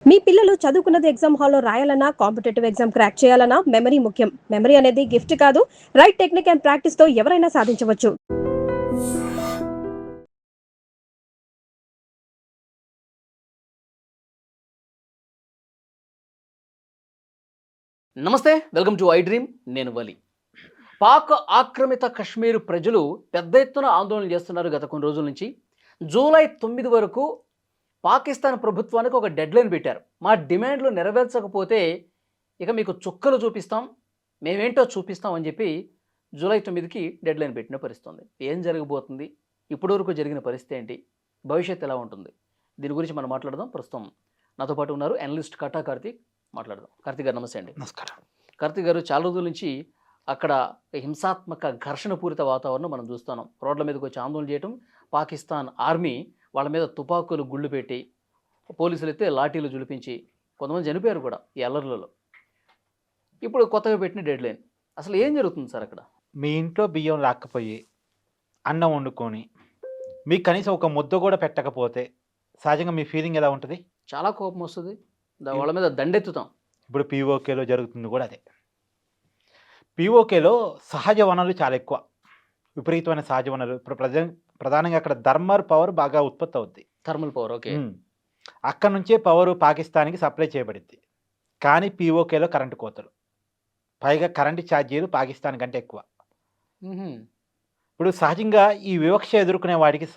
మీ పిల్లలు చదువుకున్నది ఎగ్జామ్ హాల్లో రాయాలన్నా, కాంపిటేటివ్ ఎగ్జామ్ క్రాక్ చేయాలన్నా మెమరీ ముఖ్యం. మెమరీ అనేది గిఫ్ట్ కాదు, రైట్ టెక్నిక్ అండ్ ప్రాక్టీస్‌తో ఎవరైనా సాధించవచ్చు. నమస్తే, వెల్కమ్ టు ఐ డ్రీమ్. నేను వలి. పాక్ ఆక్రమిత కశ్మీర్ ప్రజలు పెద్ద ఎత్తున ఆందోళన చేస్తున్నారు గత కొన్ని రోజుల నుంచి. జూలై 9 వరకు పాకిస్తాన్ ప్రభుత్వానికి ఒక డెడ్లైన్ పెట్టారు. మా డిమాండ్లు నెరవేర్చకపోతే ఇక మీకు చుక్కలు చూపిస్తాం, మేమేంటో చూపిస్తాం అని చెప్పి జూలై 9కి డెడ్లైన్ పెట్టిన పరిస్థితి ఉంది. ఏం జరగబోతుంది, ఇప్పటివరకు జరిగిన పరిస్థితి ఏంటి, భవిష్యత్తు ఎలా ఉంటుంది, దీని గురించి మనం మాట్లాడదాం. ప్రస్తుతం నాతో పాటు ఉన్నారు అనలిస్ట్ కట్టా కార్తీక్. మాట్లాడదాం. కార్తీక్ గారు నమస్తే అండి. నమస్కారం. కార్తీక్ గారు, చాలా రోజుల నుంచి అక్కడ హింసాత్మక ఘర్షణ పూరిత వాతావరణం మనం చూస్తున్నాం. రోడ్ల మీదకి వచ్చి ఆందోళన చేయటం, పాకిస్తాన్ ఆర్మీ వాళ్ళ మీద తుపాకులు గుళ్ళు పెట్టి, పోలీసులు అయితే లాఠీలు జులిపించి కొంతమంది చనిపోయారు కూడా ఈ అల్లర్లలో. ఇప్పుడు కొత్తగా పెట్టిన డెడ్లైన్, అసలు ఏం జరుగుతుంది సార్ అక్కడ? మీ ఇంట్లో బియ్యం లాక్కపోయి అన్నం వండుకొని మీకు కనీసం ఒక ముద్ద కూడా పెట్టకపోతే సహజంగా మీ ఫీలింగ్ ఎలా ఉంటుంది? చాలా కోపం వస్తుంది, వాళ్ళ మీద దండెత్తుతాం. ఇప్పుడు పీఓకేలో జరుగుతుంది కూడా అదే. పీఓకేలో సహజ వనరులు చాలా ఎక్కువ, విపరీతమైన సహజ వనరులు. ఇప్పుడు ప్రధానంగా అక్కడ థర్మల్ పవర్ బాగా ఉత్పత్తి అవుద్ది. Thermal power, okay. అక్కడ నుంచే పవర్ పాకిస్తాన్కి సప్లై చేయబడింది. కానీ పీఓకేలో కరెంటు కోతలు, పైగా కరెంటు ఛార్జీలు పాకిస్తాన్ కంటే ఎక్కువ. ఇప్పుడు సహజంగా ఈ వివక్ష ఎదుర్కొనే వాడికి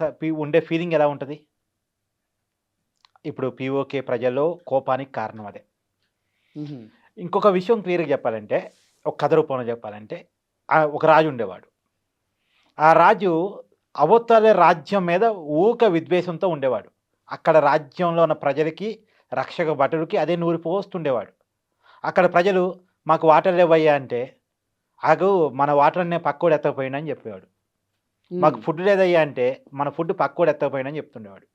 ఉండే ఫీలింగ్ ఎలా ఉంటుంది? ఇప్పుడు పీఓకే ప్రజల్లో కోపానికి కారణం అదే. ఇంకొక విషయం క్లియర్గా చెప్పాలంటే, ఒక కథ రూపంలో చెప్పాలంటే, ఒక రాజు ఉండేవాడు. ఆ రాజు అవతల రాజ్యం మీద ఊక విద్వేషంతో ఉండేవాడు. అక్కడ రాజ్యంలో ఉన్న ప్రజలకి, రక్షక భటులకి అదే నూరి పోస్తుండేవాడు. అక్కడ ప్రజలు మాకు వాటర్ లేవయ్యా అంటే, మన వాటర్ అనే పక్కోడు ఎత్తకపోయినా అని చెప్పేవాడు. మాకు ఫుడ్ లేదయ్యా అంటే, మన ఫుడ్ పక్కోడు ఎత్తకపోయినా అని చెప్తుండేవాడు.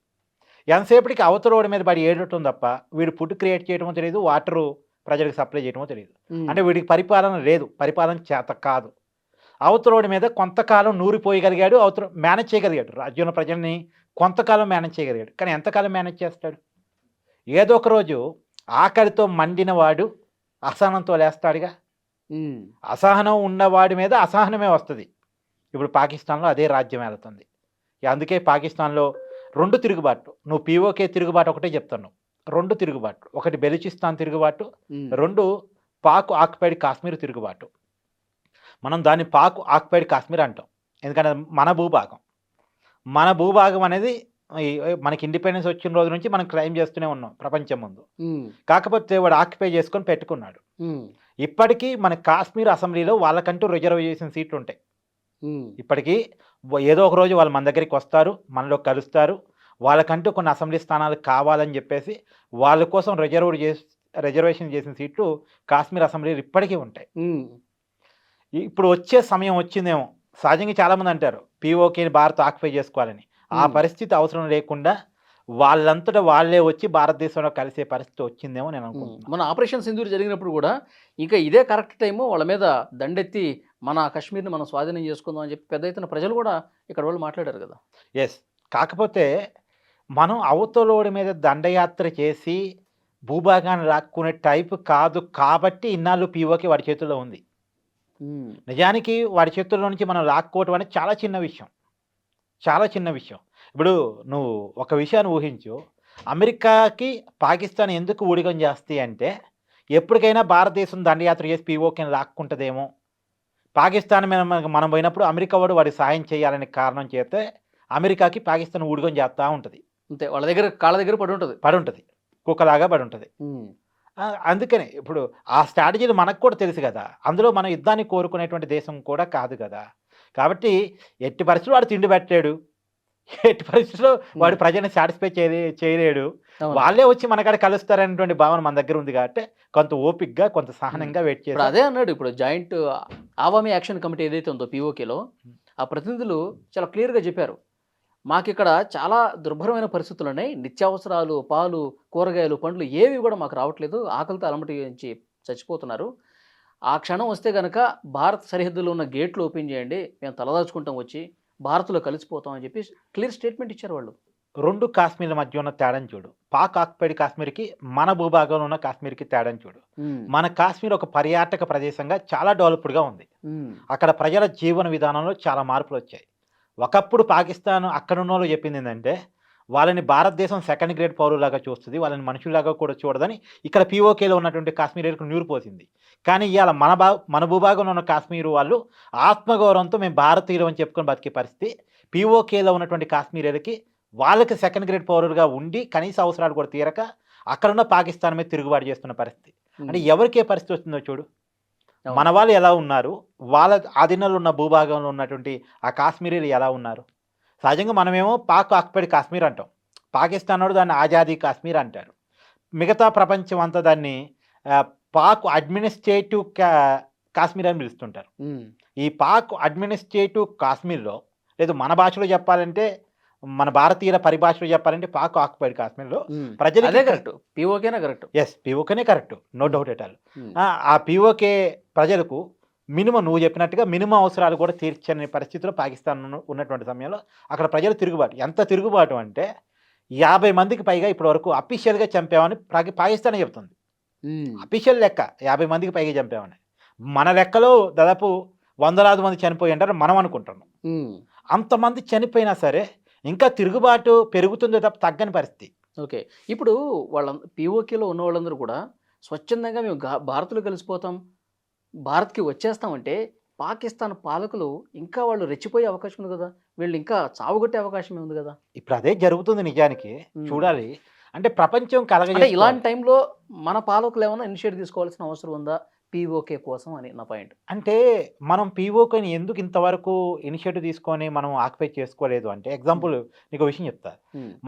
ఎంతసేపటికి అవతల రోడ్డు మీద పడి ఏడటం తప్ప వీడు ఫుడ్ క్రియేట్ చేయడమో తెలియదు, వాటరు ప్రజలకు సప్లై చేయడమో తెలియదు. అంటే వీడికి పరిపాలన లేదు, పరిపాలన చేత కాదు. అవతల రోడ్డు మీద కొంతకాలం నూరిపోయగలిగాడు, అవతల మేనేజ్ చేయగలిగాడు, రాజ్యంలో ప్రజల్ని కొంతకాలం మేనేజ్ చేయగలిగాడు. కానీ ఎంతకాలం మేనేజ్ చేస్తాడు? ఏదో ఒక రోజు ఆకలితో మండిన వాడు అసహనంతో లేస్తాడుగా. అసహనం ఉన్నవాడి మీద అసహనమే వస్తుంది. ఇప్పుడు పాకిస్తాన్లో అదే రాజ్యం వెళుతుంది. అందుకే పాకిస్తాన్లో 2 తిరుగుబాట్లు. నువ్వు పీఓకే తిరుగుబాటు ఒకటే చెప్తున్నావు, 2 తిరుగుబాట్లు. ఒకటి బెలూచిస్తాన్ తిరుగుబాటు, 2 పాక్ ఆక్యుపైడ్ కాశ్మీర్ తిరుగుబాటు. మనం దాన్ని పాక్ ఆక్యుపైడ్ కాశ్మీర్ అంటాం, ఎందుకంటే మన భూభాగం అనేది మనకి ఇండిపెండెన్స్ వచ్చిన రోజు నుంచి మనం క్లెయిమ్ చేస్తూనే ఉన్నాం ప్రపంచం ముందు. కాకపోతే వాడు ఆక్యుపై చేసుకొని పెట్టుకున్నాడు. ఇప్పటికీ మన కాశ్మీర్ అసెంబ్లీలో వాళ్ళకంటూ రిజర్వేషన్ సీట్లు ఉంటాయి. ఇప్పటికీ ఏదో ఒక రోజు వాళ్ళు మన దగ్గరికి వస్తారు, మనలో కలుస్తారు. వాళ్ళకంటూ కొన్ని అసెంబ్లీ స్థానాలు కావాలని చెప్పేసి వాళ్ళ కోసం రిజర్వేషన్ చేసిన సీట్లు కాశ్మీర్ అసెంబ్లీలో ఇప్పటికీ ఉంటాయి. ఇప్పుడు వచ్చే సమయం వచ్చిందేమో. సహజంగా చాలామంది అంటారు పీఓకేని భారత్ ఆక్యుపై చేసుకోవాలని. ఆ పరిస్థితి అవసరం లేకుండా వాళ్ళంతటా వాళ్ళే వచ్చి భారతదేశంలో కలిసే పరిస్థితి వచ్చిందేమో నేను అనుకుంటున్నాను. మన ఆపరేషన్ సింధూర్ జరిగినప్పుడు కూడా ఇంకా ఇదే కరెక్ట్ టైము, వాళ్ళ మీద దండెత్తి మన కాశ్మీర్ని మనం స్వాధీనం చేసుకుందాం అని చెప్పి పెద్ద ఎత్తున ప్రజలు కూడా ఇక్కడ వాళ్ళు మాట్లాడారు కదా. ఎస్, కాకపోతే మనం అవతలోడి మీద దండయాత్ర చేసి భూభాగాన్ని లాక్కునే టైపు కాదు కాబట్టి ఇన్నాళ్ళు పీఓకే వాడి చేతుల్లో ఉంది. నిజానికి వాడి చేతుల్లో నుంచి మనం లాక్కోవటం అనేది చాలా చిన్న విషయం, చాలా చిన్న విషయం. ఇప్పుడు నువ్వు ఒక విషయాన్ని ఊహించు, అమెరికాకి పాకిస్తాన్ ఎందుకు ఊడిగం చేస్తాయి అంటే, ఎప్పటికైనా భారతదేశం దండయాత్ర చేసి పీఓకేని లాక్కుంటుందేమో, పాకిస్తాన్ మీద మనం పోయినప్పుడు అమెరికా వాడు సాయం చేయాలనే కారణం చేస్తే అమెరికాకి పాకిస్తాన్ ఊడిగం చేస్తూ ఉంటుంది. అంతే, వాళ్ళ దగ్గర కాళ్ళ దగ్గర పడి ఉంటుంది, కుక్కలాగా పడి ఉంటుంది. అందుకనే ఇప్పుడు ఆ స్ట్రాటజీలు మనకు కూడా తెలుసు కదా. అందులో మనం యుద్ధాన్ని కోరుకునేటువంటి దేశం కూడా కాదు కదా. కాబట్టి ఎట్టి పరిస్థితుల్లో వాడు తిండి పెట్టలేడు, ఎట్టి పరిస్థితుల్లో వాడు ప్రజల్ని సాటిస్ఫై చేయలేడు. వాళ్ళే వచ్చి మనకాడ కలుస్తారనేటువంటి భావన మన దగ్గర ఉంది కాబట్టి కొంత ఓపిక్గా, కొంత సహనంగా వెయిట్ చేయాలి. అదే అన్నాడు ఇప్పుడు జాయింట్ ఆవామీ యాక్షన్ కమిటీ ఏదైతే ఉందో పీఓకేలో, ఆ ప్రతినిధులు చాలా క్లియర్గా చెప్పారు, మాకు ఇక్కడ చాలా దుర్భరమైన పరిస్థితులు ఉన్నాయి, నిత్యావసరాలు, పాలు, కూరగాయలు, పండ్లు ఏవి కూడా మాకు రావట్లేదు, ఆకలితో అలమటించి చచ్చిపోతున్నారు. ఆ క్షణం వస్తే కనుక భారత్ సరిహద్దులో ఉన్న గేట్లు ఓపెన్ చేయండి, మేము తలదాచుకుంటాం, వచ్చి భారత్లో కలిసిపోతాం అని చెప్పి క్లియర్ స్టేట్మెంట్ ఇచ్చారు వాళ్ళు. రెండు కాశ్మీర్ల మధ్య ఉన్న తేడాను చూడు. పాక్ ఆక్యుపైడ్ కాశ్మీర్‌కి, మన భూభాగంలో ఉన్న కాశ్మీర్‌కి తేడాను చూడు. మన కాశ్మీర్ ఒక పర్యాటక ప్రదేశంగా చాలా డెవలప్డ్‌గా ఉంది. అక్కడ ప్రజల జీవన విధానంలో చాలా మార్పులొచ్చాయి. ఒకప్పుడు పాకిస్తాన్ అక్కడున్నోళ్ళు చెప్పిందేందంటే, వాళ్ళని భారతదేశం సెకండ్ గ్రేడ్ పౌరుల్లాగా చూస్తది. వాళ్ళని మనుషుల్లాగా కూడా చూడదని ఇక్కడ పీఓకేలో ఉన్నటువంటి కాశ్మీరీలకు నూరిపోసింది. కానీ ఇయాల మన భూభాగంలో ఉన్న కాశ్మీరు వాళ్ళు ఆత్మగౌరవంతో మేము భారతీయులం అని చెప్పుకొని బతికే పరిస్థితి. పీఓకేలో ఉన్నటువంటి కాశ్మీరీలకి వాళ్ళకి సెకండ్ గ్రేడ్ పౌరులుగా ఉండి కనీస అవసరాలు కూడా తీరక అక్కడున్న పాకిస్తాన్ మీద తిరుగుబాటు చేస్తున్న పరిస్థితి. అంటే ఎవరికి ఏ పరిస్థితి వస్తుందో చూడు. మన వాళ్ళు ఎలా ఉన్నారు, వాళ్ళ ఆధీనంలో ఉన్న భూభాగంలో ఉన్నటువంటి ఆ కాశ్మీరీలు ఎలా ఉన్నారు. సహజంగా మనమేమో పాక్ ఆక్యుపైడ్ కాశ్మీర్ అంటాం. పాకిస్తాన్ వాడు దాన్ని ఆజాదీ కాశ్మీర్ అంటారు. మిగతా ప్రపంచం అంతా దాన్ని పాక్ అడ్మినిస్ట్రేటివ్ కాశ్మీర్ అని పిలుస్తుంటారు. ఈ పాక్ అడ్మినిస్ట్రేటివ్ కాశ్మీర్లో, లేదు మన భాషలో చెప్పాలంటే, మన భారతీయుల పరిభాషలో చెప్పాలంటే పాక్ ఆక్యుపైడ్ కాశ్మీర్లో ప్రజలకే కరెక్ట్, పీఓకేనే కరెక్ట్. ఎస్, పీఓకేనే correct, no doubt at all. ఆ పీఓకే ప్రజలకు మినిమం, నువ్వు చెప్పినట్టుగా మినిమం అవసరాలు కూడా తీర్చని పరిస్థితిలో పాకిస్తాన్ ఉన్నటువంటి సమయంలో అక్కడ ప్రజలు తిరుగుబాటు, ఎంత తిరుగుబాటు అంటే 50 మందికి పైగా ఇప్పటి వరకు అఫీషియల్గా చంపామని పాకిస్తానే చెప్తుంది. అఫీషియల్ లెక్క 50 మందికి పైగా చంపామని. మన లెక్కలో దాదాపు వందలాది మంది చనిపోయి అంటారు మనం అనుకుంటున్నాం. అంతమంది చనిపోయినా సరే ఇంకా తిరుగుబాటు పెరుగుతుందో తప్ప తగ్గని పరిస్థితి. ఓకే, ఇప్పుడు వాళ్ళ పీఓకేలో ఉన్న వాళ్ళందరూ కూడా స్వచ్ఛందంగా మేము భారత్లో కలిసిపోతాం, భారత్కి వచ్చేస్తామంటే పాకిస్తాన్ పాలకులు ఇంకా వాళ్ళు రెచ్చిపోయే అవకాశం ఉంది కదా, వీళ్ళు ఇంకా చావుగొట్టే అవకాశం ఉంది కదా. ఇప్పుడు అదే జరుగుతుంది నిజానికి. చూడాలి అంటే ప్రపంచం అంటే ఇలాంటి టైంలో మన పాలకులు ఏమైనా ఇనిషియేటివ్ తీసుకోవాల్సిన అవసరం ఉందా పీఓకే కోసం అని నా పాయింట్. అంటే మనం పీఓకేని ఎందుకు ఇంతవరకు ఇనిషియేటివ్ తీసుకొని మనం ఆక్యుపై చేసుకోలేదు అంటే, ఎగ్జాంపుల్ నీకు విషయం చెప్తా.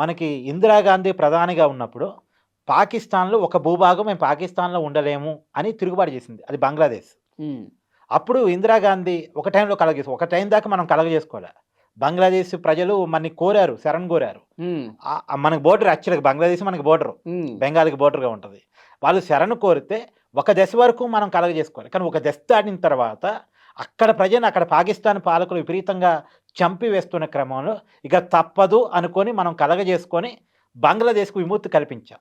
మనకి ఇందిరాగాంధీ ప్రధానిగా ఉన్నప్పుడు పాకిస్తాన్లో ఒక భూభాగం మేము పాకిస్తాన్లో ఉండలేము అని తిరుగుబాటు చేసింది, అది బంగ్లాదేశ్. అప్పుడు ఇందిరాగాంధీ ఒక టైంలో ఒక టైం దాకా మనం కలగజేసుకోవాలి. బంగ్లాదేశ్ ప్రజలు మనని కోరారు, శరణ్ కోరారు. మనకి బోర్డర్, యాక్చువల్గా బంగ్లాదేశ్ మనకి బోర్డర్, బెంగాల్కి బోర్డర్గా ఉంటుంది. వాళ్ళు శరణ్ కోరితే ఒక దశ వరకు మనం కలగజేసుకోవాలి. కానీ ఒక దశ దాటిన తర్వాత అక్కడ ప్రజలు, అక్కడ పాకిస్తాన్ పాలకులు విపరీతంగా చంపివేస్తున్న క్రమంలో ఇక తప్పదు అనుకొని మనం కలగజేసుకొని బంగ్లాదేశ్కు విముక్తి కల్పించాం.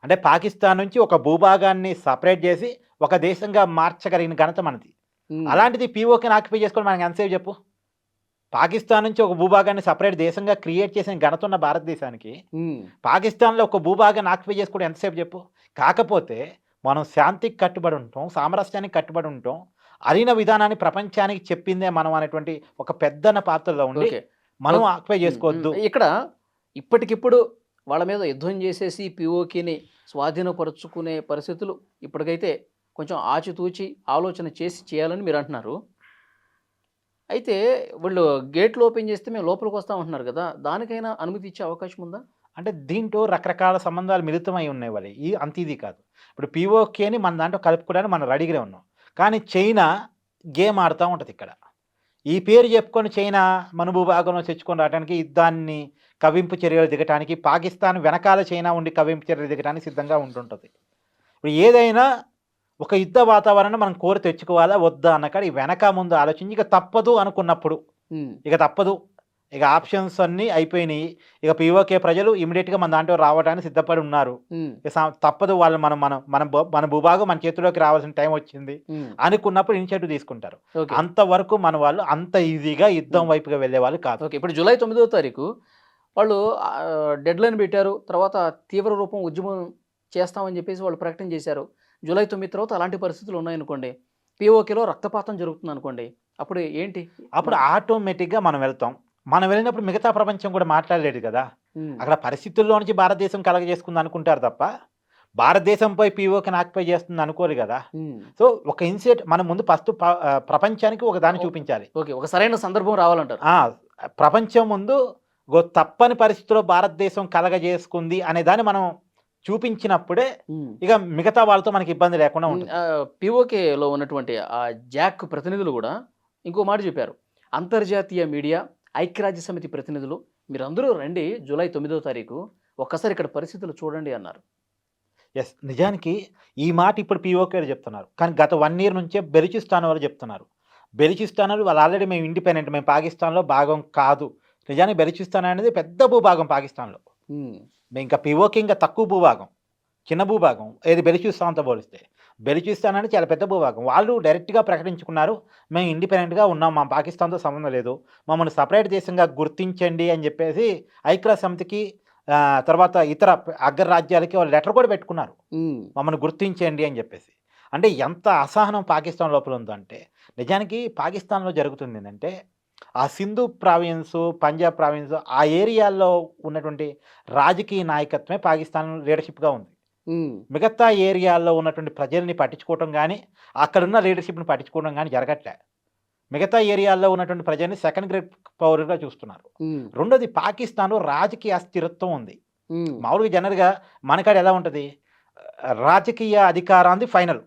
అంటే పాకిస్తాన్ నుంచి ఒక భూభాగాన్ని సపరేట్ చేసి ఒక దేశంగా మార్చగలిగిన ఘనత మనది. అలాంటిది పీఓకేని ఆక్యుపై చేసుకొని మనకి ఎంతసేపు చెప్పు. పాకిస్తాన్ నుంచి ఒక భూభాగాన్ని సపరేట్ దేశంగా క్రియేట్ చేసిన ఘనత ఉన్న భారతదేశానికి పాకిస్తాన్లో ఒక భూభాగాన్ని ఆక్యుపై చేసుకోవడం ఎంతసేపు చెప్పు. కాకపోతే మనం శాంతికి కట్టుబడి ఉంటాం, సామరస్యానికి కట్టుబడి ఉంటాం, అరిన విధానాన్ని ప్రపంచానికి చెప్పిందే మనం అనేటువంటి ఒక పెద్దన్న పాత్రలో ఉండి మనం ఆక్యుపై చేసుకోవద్దు. ఇక్కడ ఇప్పటికిప్పుడు వాళ్ళ మీద యుద్ధం చేసేసి పీఓకేని స్వాధీనపరుచుకునే పరిస్థితులు ఇప్పటికైతే కొంచెం ఆచితూచి ఆలోచన చేసి చేయాలని మీరు అంటున్నారు. అయితే వీళ్ళు గేట్లు ఓపెన్ చేస్తే మేము లోపలికి వస్తామంటున్నారు కదా, దానికైనా అనుమతి ఇచ్చే అవకాశం ఉందా? అంటే దీంట్లో రకరకాల సంబంధాలు మిళితమై ఉన్నాయి వాళ్ళు. అంత ఇది కాదు. ఇప్పుడు పీఓకేని మన దాంట్లో కలుపుకోవడానికి మనం రెడీగానే ఉన్నాం. కానీ చైనా గేమ్ ఆడుతూ ఉంటుంది ఇక్కడ. ఈ పేరు చెప్పుకొని చైనా మన భూభాగంలో తెచ్చుకొని రావడానికి, యుద్ధాన్ని కవింపు చర్యలు దిగటానికి, పాకిస్తాన్ వెనకాల చైనా ఉండి కవింపు చర్యలు దిగటానికి సిద్ధంగా ఉంటుంటుంది. ఇప్పుడు ఏదైనా ఒక యుద్ధ వాతావరణం మనం కోరి తెచ్చుకోవాలా వద్దా అన్నకాడ ఈ వెనక ముందు ఆలోచించి ఇక తప్పదు అనుకున్నప్పుడు, ఇక తప్పదు, ఇక ఆప్షన్స్ అన్నీ అయిపోయినాయి, ఇక పీఓకే ప్రజలు ఇమీడియట్గా మన దాంట్లో రావడానికి సిద్ధపడి ఉన్నారు, తప్పదు, వాళ్ళు మన భూభాగం మన చేతిలోకి రావాల్సిన టైం వచ్చింది అనుకున్నప్పుడు ఇనిషియేటివ్ తీసుకుంటారు. అంతవరకు మన వాళ్ళు అంత ఈజీగా యుద్ధం వైపుగా వెళ్ళే వాళ్ళు కాదు. ఓకే, ఇప్పుడు జూలై 9వ తారీఖు వాళ్ళు డెడ్ లైన్ పెట్టారు, తర్వాత తీవ్ర రూపం ఉద్యమం చేస్తామని చెప్పేసి వాళ్ళు ప్రకటన చేశారు. జూలై 9 తర్వాత అలాంటి పరిస్థితులు ఉన్నాయనుకోండి, పీఓకేలో రక్తపాతం జరుగుతుంది అనుకోండి, అప్పుడు ఏంటి? అప్పుడు ఆటోమేటిక్గా మనం వెళ్తాం. మనం వెళ్ళినప్పుడు మిగతా ప్రపంచం కూడా మాట్లాడలేదు కదా. అక్కడ పరిస్థితుల్లో నుంచి భారతదేశం కలగజేసుకుంది అనుకుంటారు తప్ప భారతదేశంపై పీఓకేని ఆక్యుపై చేస్తుంది అనుకోరు కదా. సో ఒక ఇన్సిడెంట్ మనం ముందు ఫస్ట్ ప్రపంచానికి ఒక దాన్ని చూపించాలి. ఓకే, ఒక సరైన సందర్భం రావాలంటారు. ప్రపంచం ముందు తప్పని పరిస్థితిలో భారతదేశం కలగజేసుకుంది అనే దాన్ని మనం చూపించినప్పుడే ఇక మిగతా వాళ్ళతో మనకి ఇబ్బంది లేకుండా ఉంటుంది. పీఓకేలో ఉన్నటువంటి ఆ జాక్ ప్రతినిధులు కూడా ఇంకో మాట చెప్పారు, అంతర్జాతీయ మీడియా, ఐక్యరాజ్య సమితి ప్రతినిధులు మీరందరూ రండి జూలై 9వ తారీఖు, ఒక్కసారి ఇక్కడ పరిస్థితులు చూడండి అన్నారు. ఎస్, నిజానికి ఈ మాట ఇప్పుడు పీఓకే చెప్తున్నారు, కానీ గత 1 year నుంచే బెలూచిస్తాన్ వాళ్ళు చెప్తున్నారు. బెలూచిస్తాన్ వాళ్ళు ఆల్రెడీ మేము ఇండిపెండెంట్, మేము పాకిస్తాన్లో భాగం కాదు, నిజానికి బెలూచిస్తాన్ అనేది పెద్ద భూభాగం పాకిస్తాన్లో. ఇంకా పిఓకి ఇంకా తక్కువ భూభాగం, చిన్న భూభాగం ఏది బెలూచిస్తాన్తో పోలిస్తే. బెలూచిస్తాన్ అనేది చాలా పెద్ద భూభాగం. వాళ్ళు డైరెక్ట్గా ప్రకటించుకున్నారు, మేము ఇండిపెండెంట్గా ఉన్నాం, మా పాకిస్తాన్తో సంబంధం లేదు, మమ్మల్ని సపరేట్ దేశంగా గుర్తించండి అని చెప్పేసి ఐక్యరాజ్య సమితికి తర్వాత ఇతర అగ్రరాజ్యాలకి వాళ్ళు లెటర్ కూడా పెట్టుకున్నారు, మమ్మల్ని గుర్తించండి అని చెప్పేసి. అంటే ఎంత అసహనం పాకిస్తాన్ లోపల ఉందంటే, నిజానికి పాకిస్తాన్లో జరుగుతుంది ఏంటంటే ఆ సింధు ప్రావిన్స్, పంజాబ్ ప్రావిన్స్ ఆ ఏరియాల్లో ఉన్నటువంటి రాజకీయ నాయకత్వమే పాకిస్తాన్ లీడర్షిప్గా ఉంది. మిగతా ఏరియాల్లో ఉన్నటువంటి ప్రజల్ని పట్టించుకోవటం కానీ, అక్కడున్న లీడర్షిప్ని పట్టించుకోవడం కానీ జరగట్లే. మిగతా ఏరియాల్లో ఉన్నటువంటి ప్రజల్ని సెకండ్ గ్రేడ్ పౌరులుగా చూస్తున్నారు. రెండోది, పాకిస్తాన్లో రాజకీయ అస్థిరత్వం ఉంది. మామూలుగా జనరల్గా మనకాడ ఎలా ఉంటుంది, రాజకీయ అధికారాన్ని ఫైనల్,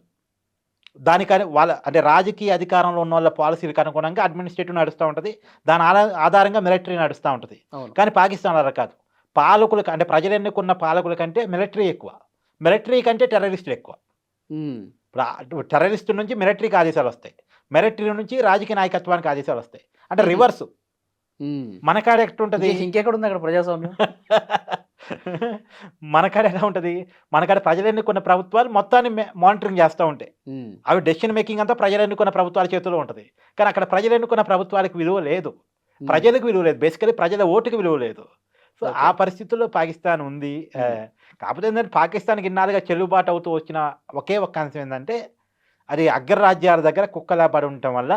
దానికని వాళ్ళ అంటే రాజకీయ అధికారంలో ఉన్న వాళ్ళ పాలసీలకు అనుగుణంగా అడ్మినిస్ట్రేటివ్ నడుస్తూ ఉంటుంది, దాని ఆధారంగా మిలిటరీ నడుస్తూ ఉంటుంది. కానీ పాకిస్తాన్ అలా కాదు. పాలకులకు అంటే ప్రజలు ఎన్నుకున్న పాలకుల కంటే మిలిటరీ ఎక్కువ, మిలిటరీ కంటే టెర్రరిస్టులు ఎక్కువ. ఇప్పుడు టెర్రరిస్టు నుంచి మిలిటరీకి ఆదేశాలు వస్తాయి, మిలిటరీ నుంచి రాజకీయ నాయకత్వానికి ఆదేశాలు వస్తాయి. అంటే రివర్సు. మనకాడ ఎట్టుంటుంది, ఇంకెక్కడ ఉంది అక్కడ ప్రజాస్వామ్యం? మనకాడ ఎలా ఉంటుంది, మనకాడ ప్రజలు ఎన్నుకున్న ప్రభుత్వాలు మొత్తాన్ని మానిటరింగ్ చేస్తూ ఉంటాయి. అవి డెసిషన్ మేకింగ్ అంతా ప్రజలు ఎన్నుకున్న ప్రభుత్వాల చేతిలో ఉంటుంది. కానీ అక్కడ ప్రజలు ఎన్నుకున్న ప్రభుత్వాలకు విలువ లేదు, ప్రజలకు విలువ లేదు, బేసికలీ ప్రజల ఓటుకి విలువ లేదు. సో ఆ పరిస్థితుల్లో పాకిస్తాన్ ఉంది. కాకపోతే ఏంటంటే పాకిస్తాన్కి ఇన్నాళ్ళుగా చెల్లుబాటు అవుతూ వచ్చిన ఒకే ఒక్క అంశం ఏంటంటే, అది అగ్రరాజ్యాల దగ్గర కుక్కలా పడి ఉండటం వల్ల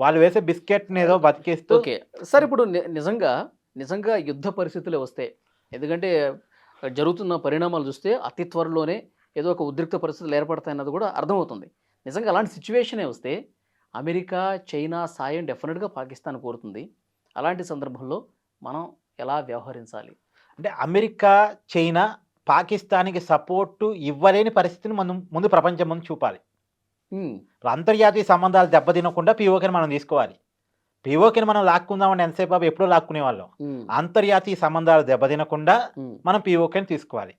వాళ్ళు వేసే బిస్కెట్ని ఏదో బతికేస్తూ. ఓకే సార్, ఇప్పుడు నిజంగా యుద్ధ పరిస్థితులే వస్తాయి, ఎందుకంటే జరుగుతున్న పరిణామాలు చూస్తే అతి త్వరలోనే ఏదో ఒక ఉద్రిక్త పరిస్థితులు ఏర్పడతాయన్నది కూడా అర్థమవుతుంది. నిజంగా అలాంటి సిచ్యువేషనే వస్తే అమెరికా, చైనా సాయం డెఫినెట్గా పాకిస్తాన్ కోరుతుంది. అలాంటి సందర్భంలో మనం ఎలా వ్యవహరించాలి? అంటే అమెరికా, చైనా పాకిస్తాన్కి సపోర్టు ఇవ్వలేని పరిస్థితిని మనం ముందు ప్రపంచం ముందు చూపాలి. అంతర్జాతీయ సంబంధాలు దెబ్బతినకుండా పిఓకేని మనం తీసుకోవాలి. పిఓకేని మనం లాక్కుందామని ఎంతసేపు బాబు ఎప్పుడో లాక్కునే వాళ్ళం. అంతర్జాతీయ సంబంధాలు దెబ్బతినకుండా మనం పిఓకేని తీసుకోవాలి.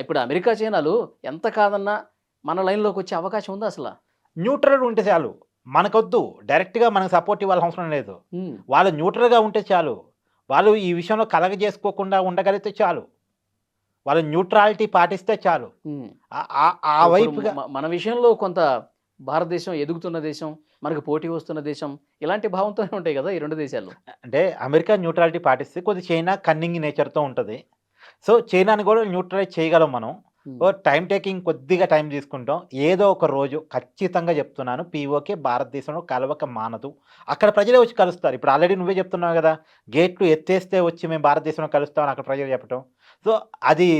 ఇప్పుడు అమెరికా, చైనాలు ఎంత కాదన్నా మన లైన్లోకి వచ్చే అవకాశం ఉందా అసలు? న్యూట్రల్ ఉంటే చాలు, మనకొద్దు డైరెక్ట్గా మనకు సపోర్ట్ ఇవ్వాల్సిన అవసరం లేదు. వాళ్ళు న్యూట్రల్గా ఉంటే చాలు, వాళ్ళు ఈ విషయంలో కలగజేసుకోకుండా ఉండగలిగితే చాలు, వాళ్ళు న్యూట్రాలిటీ పాటిస్తే చాలు. ఆ వైపుగా మన విషయంలో కొంత భారతదేశం ఎదుగుతున్న దేశం, మనకు పోటీ వస్తున్న దేశం, ఇలాంటి భావంతోనే ఉంటాయి కదా ఈ రెండు దేశాలు. అంటే అమెరికా న్యూట్రాలిటీ పాటిస్తే కొద్ది చైనా కన్నింగ్ నేచర్తో ఉంటుంది. సో చైనాని కూడా న్యూట్రలైజ్ చేయగలం మనం. టైం టేకింగ్, కొద్దిగా టైం తీసుకుంటాం. ఏదో ఒక రోజు ఖచ్చితంగా చెప్తున్నాను, పిఓకే భారతదేశంలో కలవక మానదు. అక్కడ ప్రజలే వచ్చి కలుస్తారు. ఇప్పుడు ఆల్రెడీ నువ్వే చెప్తున్నావు కదా, గేట్లు ఎత్తేస్తే వచ్చి మేము భారతదేశంలో కలుస్తామని అక్కడ ప్రజలు చెప్పటం. సో అది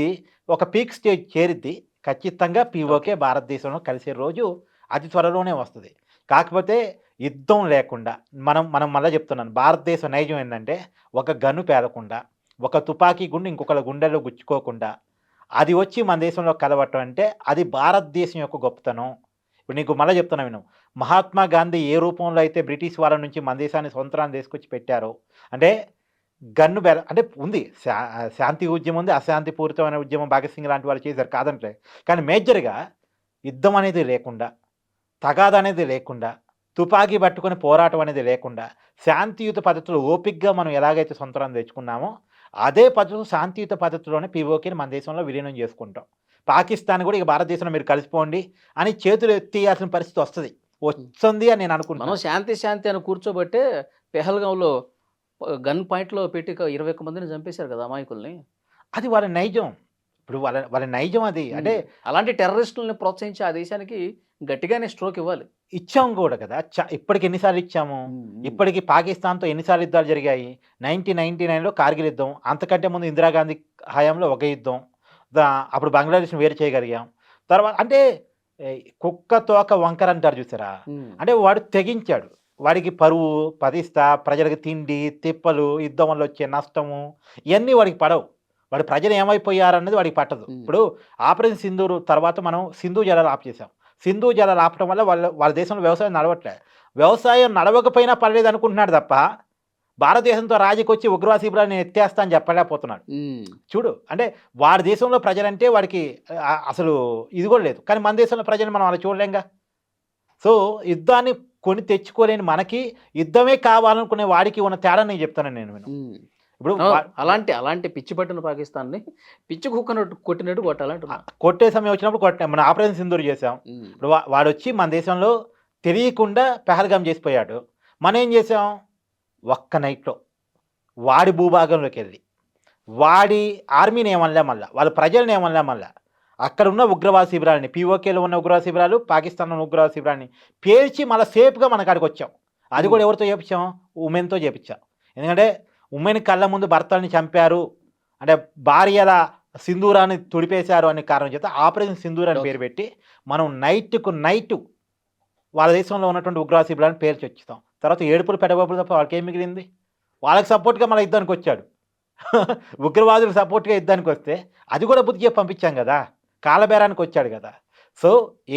ఒక పీక్ స్టేజ్ చేరిద్ది. ఖచ్చితంగా పిఓకే భారతదేశంలో కలిసే రోజు అతి త్వరలోనే వస్తుంది. కాకపోతే యుద్ధం లేకుండా మనం మళ్ళీ చెప్తున్నాను, భారతదేశ నైజం ఏంటంటే ఒక గన్ను పేలకుండా, ఒక తుపాకీ గుండు ఇంకొకరి గుండెల్లో గుచ్చుకోకుండా అది వచ్చి మన దేశంలో కలవటం అంటే అది భారతదేశం యొక్క గొప్పతనం. ఇప్పుడు నీకు మళ్ళీ చెప్తున్నా విను, మహాత్మా గాంధీ ఏ రూపంలో అయితే బ్రిటిష్ వాళ్ళ నుంచి మన దేశాన్ని స్వతంత్రాన్ని తీసుకొచ్చి పెట్టారో, అంటే గన్ను అంటే ఉంది, శాంతి ఉద్యమం ఉంది, అశాంతి పూరితమైన ఉద్యమం భగత్ సింగ్ లాంటి వాళ్ళు చేశారు కాదంటే. కానీ మేజర్గా యుద్ధం అనేది లేకుండా, తగాద అనేది లేకుండా, తుపాకీ పట్టుకొని పోరాటం అనేది లేకుండా, శాంతియుత పద్ధతిలో ఓపిక్గా మనం ఎలాగైతే స్వతంత్రాన్ని తెచ్చుకున్నామో అదే పద్ధతిలో శాంతియుత పద్ధతిలోనే పిఓకేని మన దేశంలో విలీనం చేసుకుంటాం. పాకిస్తాన్ కూడా ఇక భారతదేశంలో మీరు కలిసిపోండి అని చేతులు ఎత్తేయాల్సిన పరిస్థితి వస్తుంది అని నేను అనుకుంటున్నాను. మనం శాంతి అని కూర్చోబట్టే పెహల్గాంలో గన్ పాయింట్లో పెట్టి 21 మందిని చంపేశారు కదా అమాయకుల్ని. అది వాళ్ళ నైజం. ఇప్పుడు వాళ్ళ నైజం అది. అంటే అలాంటి టెర్రరిస్టులని ప్రోత్సహించి ఆ దేశానికి గట్టిగానే స్ట్రోక్ ఇవ్వాలి. ఇచ్చాము కూడా కదా, ఇప్పటికి ఎన్నిసార్లు ఇచ్చాము. ఇప్పటికి పాకిస్తాన్తో ఎన్నిసార్లు యుద్ధాలు జరిగాయి. 1999లో కార్గిల్ యుద్ధం, అంతకంటే ముందు ఇందిరాగాంధీ హయాంలో ఒక యుద్ధం, అప్పుడు బంగ్లాదేశ్ని వేరు చేయగలిగాం. తర్వాత అంటే కుక్క తోక వంకర అంటారు చూసారా, అంటే వాడు తెగించాడు. వాడికి పరువు, ప్రతిష్ట, ప్రజలకు తిండి, తిప్పలు, యుద్ధం వల్ల వచ్చే నష్టము ఇవన్నీ వాడికి పడవు. వాడి ప్రజలు ఏమైపోయారన్నది వాడికి పట్టదు. ఇప్పుడు ఆపరేషన్ సింధూరు తర్వాత మనం సింధు జలాలు ఆఫ్ చేసాం. సింధు జలాలు ఆపటం వల్ల వాళ్ళ దేశంలో వ్యవసాయం నడవట్లే. వ్యవసాయం నడవకపోయినా పర్లేదు అనుకుంటున్నాడు తప్ప భారతదేశంతో రాజీకి వచ్చి ఉగ్రవాద శిబిరాన్ని ఎత్తేస్తా అని చెప్పలేకపోతున్నాడు. చూడు, అంటే వాడి దేశంలో ప్రజలంటే వాడికి అసలు ఇది కూడా లేదు. కానీ మన దేశంలో ప్రజలు మనం అలా చూడలేంగా. సో యుద్ధాన్ని కొని తెచ్చుకోలేని మనకి యుద్ధమే కావాలనుకునే వాడికి ఉన్న తేడా నేను చెప్తాను నేను. ఇప్పుడు అలాంటి అలాంటి పిచ్చి పట్టిన పాకిస్తాన్ని పిచ్చి కుక్కనట్టు కొట్టినట్టు కొట్టాలంటున్నా. కొట్టే సమయం వచ్చినప్పుడు కొట్టాం. మన ఆపరేషన్ సింధూర్ చేసాం. ఇప్పుడు వాడు వచ్చి మన దేశంలో తెలియకుండా పెహల్గాం చేసిపోయాడు. మనం ఏం చేసాం, ఒక్క నైట్లో వాడి భూభాగంలోకి వెళ్ళి వాడి ఆర్మీని ఏమనలే, మళ్ళీ వాళ్ళ ప్రజల్ని ఏమనలే, మళ్ళీ అక్కడ ఉన్న ఉగ్రవాద శిబిరాలని, పీఓకేలో ఉన్న ఉగ్రవాద శిబిరాలు, పాకిస్తాన్లో ఉన్న ఉగ్రవాద శిబిరాన్ని పేర్చి మళ్ళీ సేఫ్గా మన కాడికి వచ్చాం. అది కూడా ఎవరితో చేపించాం, ఉమెన్తో చేపించాం. ఎందుకంటే ఉమెన్ కళ్ళ ముందు భర్తల్ని చంపారు అంటే భార్యల సింధూరాన్ని తుడిపేశారు అనే కారణం చేత ఆపరేషన్ సింధూర్ అని పేరు పెట్టి మనం నైట్కు నైట్ వాళ్ళ దేశంలో ఉన్నటువంటి ఉగ్రవాద శిబిరాన్ని పేర్చి వచ్చాం. తర్వాత ఏడుపులు పెడబోపులు తప్ప వాళ్ళకి ఏం మిగిలింది? వాళ్ళకి సపోర్ట్గా మన యుద్ధానికి వచ్చాడు. ఉగ్రవాదులకు సపోర్ట్గా యుద్ధానికి వస్తే అది కూడా బుద్ధి చెప్పి పంపించాం కదా, కాలబేరానికి వచ్చాడు కదా. సో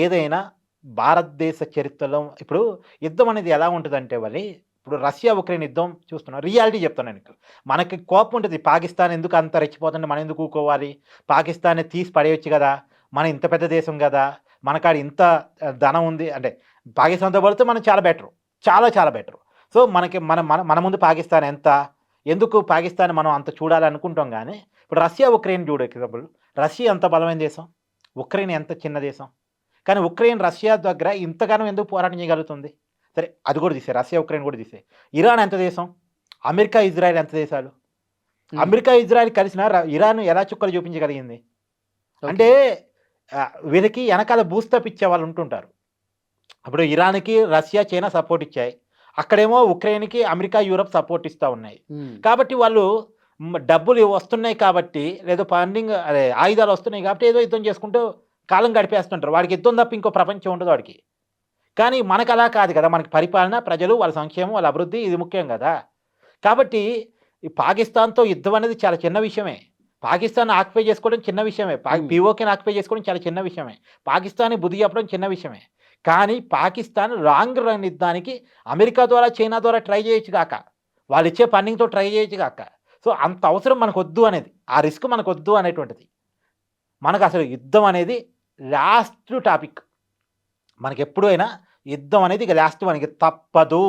ఏదైనా భారతదేశ చరిత్రలో ఇప్పుడు యుద్ధం అనేది ఎలా ఉంటుందంటే వాళ్ళి, ఇప్పుడు రష్యా ఉక్రెయిన్ యుద్ధం చూస్తున్నాం, రియాలిటీ చెప్తాను నేను. మనకి కోపం ఉంటుంది, పాకిస్తాన్ ఎందుకు అంత రెచ్చిపోతుంటే మనం ఎందుకు ఊకోవాలి, పాకిస్తాన్ని తీసి పడేయచ్చు కదా, మన ఇంత పెద్ద దేశం కదా, మనకాడ ఇంత ధనం ఉంది అంటే పాకిస్తాన్తో పడితే మనం చాలా బెటరు, చాలా చాలా బెటరు. సో మనకి మన ముందు పాకిస్తాన్ ఎంత, ఎందుకు పాకిస్తాన్ మనం అంత చూడాలనుకుంటాం. కానీ ఇప్పుడు రష్యా ఉక్రెయిన్ చూడు ఎగ్జాంపుల్, రష్యా ఎంత బలమైన దేశం, ఉక్రెయిన్ ఎంత చిన్న దేశం. కానీ ఉక్రెయిన్ రష్యా దగ్గర ఇంతగానో ఎందుకు పోరాటం చేయగలుగుతుంది? సరే అది కూడా తీసే, రష్యా ఉక్రెయిన్ కూడా తీసే. ఇరాన్ ఎంత దేశం, అమెరికా ఇజ్రాయెల్ ఎంత దేశాలు. అమెరికా ఇజ్రాయెల్ కలిసిన ఇరాన్ ఎలా చుక్కలు చూపించగలిగింది అంటే వీళ్ళకి వెనకాల బూస్టప్ ఇచ్చే వాళ్ళు ఉంటుంటారు. అప్పుడు ఇరాన్కి రష్యా చైనా సపోర్ట్ ఇచ్చాయి, అక్కడేమో ఉక్రెయిన్కి అమెరికా యూరప్ సపోర్ట్ ఇస్తూ ఉన్నాయి. కాబట్టి వాళ్ళు డబ్బులు వస్తున్నాయి కాబట్టి, లేదా ఫండింగ్ అదే ఆయుధాలు వస్తున్నాయి కాబట్టి ఏదో యుద్ధం చేసుకుంటూ కాలం గడిపేస్తుంటారు. వాడికి యుద్ధం తప్ప ఇంకో ప్రపంచం ఉండదు వాడికి. కానీ మనకు అలా కాదు కదా, మనకి పరిపాలన, ప్రజలు, వాళ్ళ సంక్షేమం, వాళ్ళ అభివృద్ధి ఇది ముఖ్యం కదా. కాబట్టి ఈ పాకిస్తాన్తో యుద్ధం అనేది చాలా చిన్న విషయమే. పాకిస్తాన్ ఆక్యుపై చేసుకోవడం చిన్న విషయమే, పీఓకేని ఆక్యుపై చేసుకోవడం చాలా చిన్న విషయమే, పాకిస్తాన్ని బుద్ధి చెప్పడం చిన్న విషయమే. కానీ పాకిస్తాన్ లాంగ్ రన్ యుద్ధానికి అమెరికా ద్వారా చైనా ద్వారా ట్రై చేయొచ్చు కాక, వాళ్ళు ఇచ్చే ఫండింగ్తో ట్రై చేయొచ్చు కాక. సో అంత అవసరం మనకు వద్దు అనేది, ఆ రిస్క్ మనకు వద్దు అనేటువంటిది. మనకు అసలు యుద్ధం అనేది లాస్ట్ టాపిక్. మనకి ఎప్పుడైనా యుద్ధం అనేది ఇక లాస్ట్, మనకి తప్పదు.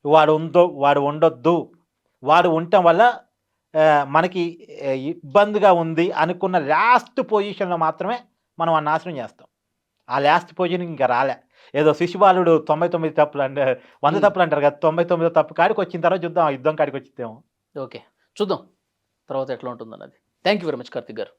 వాడు ఉండొద్దు, వాడు ఉండటం వల్ల మనకి ఇబ్బందిగా ఉంది అనుకున్న లాస్ట్ పొజిషన్లో మాత్రమే మనం ఆ నాశనం చేస్తాం. ఆ లాస్ట్ పొజిషన్ ఇంకా రాలే. ఏదో శిశుబాలుడు 99 తప్పులు అంటే 100 తప్పులు అంటారు కదా, 99 తప్పు కాడికి వచ్చిన తర్వాత చూద్దాం యుద్ధం కాడికి వచ్చిద్దాము. ఓకే, చూద్దాం తర్వాత ఎట్లా ఉంటుందన్నది. Thank you very much Karthik గారు.